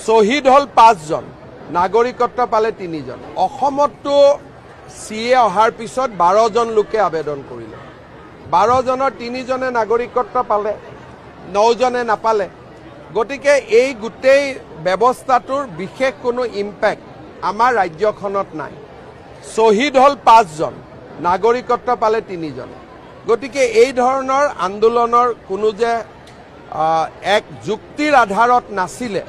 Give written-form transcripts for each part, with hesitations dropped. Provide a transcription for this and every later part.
শহীদ হল 5 জন, নাগৰিকত্ব পালে 3 জন। অসমতো সিএ অহাৰ পিছত 12 জন লোকে আবেদন কৰিলে। 12 জনৰ 3 জনে নাগৰিকত্ব পালে, 9 জনে নাপালে। গতিকে এই গোটেই ব্যৱস্থাটোৰ বিশেষ কোনো ইম্পেক্ট আমাৰ ৰাজ্যখনত নাই। শহীদ হল 5 জন, নাগৰিকত্ব পালে 3 জন। গতিকে এই ধৰণৰ আন্দোলনৰ কোনো যে এক যুক্তিৰ আধাৰত নাছিলে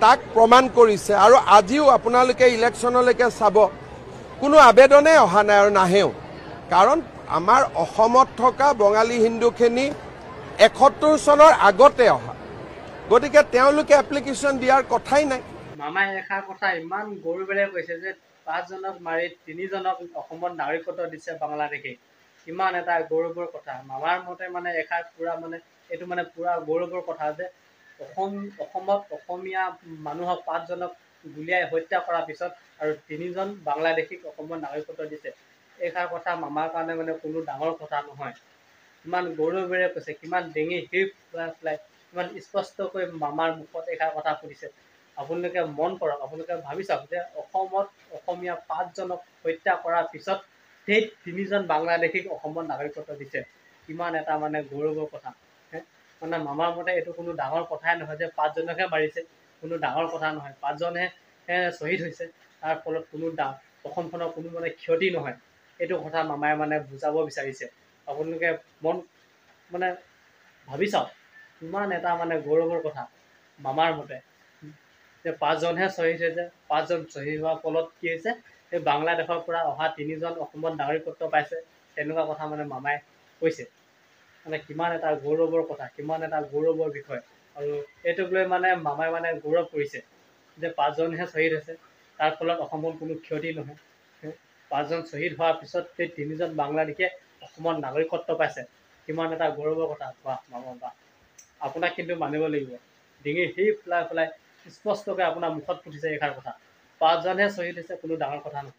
তাক প্ৰমাণ কৰিছে। আৰু আজিও আপোনালোকে ইলেকশ্যনলৈকে চাব, কোনো আবেদনে অহা নাই আৰু নাহেও। কাৰণ আমাৰ অসমত থকা বঙালী হিন্দুখিনি 71 চনৰ আগতে অহা। গতিকে তেওঁলোকে এপ্লিকেশ্যন দিয়াৰ কথাই নাই। মামাই এষাৰ কথা ইমান গৌৰৱেৰে কৈছে যে 5 জনক মাৰি 3 জনক অসমত নাগৰিকত্ব দিছে বাংলাদেশে। ইমান এটা গৌৰৱৰ কথা। মামাৰ মতে মানে এষাৰ পুৰা মানে এইটো মানে পুৰা গৌৰৱৰ কথা যে অসমত অসমীয়া মানুহক 5 জনক গুলিয়াই হত্যা কৰাৰ পিছত আৰু 3 জন বাংলাদেশীক অসমত নাগৰিকত্ব দিছে। এইষাৰ কথা মামাৰ কাৰণে মানে কোনো ডাঙৰ কথা নহয়। ইমান গৌৰৱেৰে কৈছে, কিমান ডিঙি হিপ পেলাই ইমান স্পষ্টকৈ মামাৰ মুখত এইষাৰ কথা সুধিছে। আপোনালোকে মন কৰক, আপোনালোকে ভাবি চাওক যে অসমত অসমীয়া 5 জনক হত্যা কৰাৰ পিছত সেই 3 জন বাংলাদেশীক অসমত নাগৰিকত্ব দিছে। কিমান এটা মানে গৌৰৱৰ কথা। মানে মামাৰ মতে এইটো কোনো ডাঙৰ কথাই নহয় যে 5 জনকহে মাৰিছে, কোনো ডাঙৰ কথা নহয়। 5 জনহে শ্বহীদ হৈছে, তাৰ ফলত কোনো অসমখনৰ কোনো মানে ক্ষতি নহয়। এইটো কথা মামাই মানে বুজাব বিচাৰিছে। আপোনালোকে মন মানে ভাবি চাওক, ইমান এটা মানে গৌৰৱৰ কথা মামাৰ মতে যে 5 জনহে শ্বহীদ হৈছে। 5 জন শ্বহীদ হোৱাৰ ফলত কি হৈছে, এই বাংলাদেশৰ পৰা অহা 3 জন অসমত নাগৰিকত্ব পাইছে। তেনেকুৱা কথা মানে মামাই কৈছে। মানে কিমান এটা গৌৰৱৰ কথা, কিমান এটা গৌৰৱৰ বিষয়। আৰু এইটোক লৈ মানে মামাই মানে গৌৰৱ কৰিছে যে 5 জনহে শ্বহীদ হৈছে, তাৰ ফলত অসমৰ কোনো ক্ষতি নহয়। 5 জন শ্বহীদ হোৱাৰ পিছত সেই 3 জন বাংলাদেশে অসমত নাগৰিকত্ব পাইছে। কিমান এটা গৌৰৱৰ কথা। বাহ মামা বাহ। আপোনাক কিন্তু মানিব লাগিব। ডিঙি হিপ পেলাই স্পষ্টকৈ আপোনাৰ মুখত ফুটিছে এইষাৰ কথা। 5 জনহে শ্বহীদ হৈছে, কোনো ডাঙৰ কথা নহয়।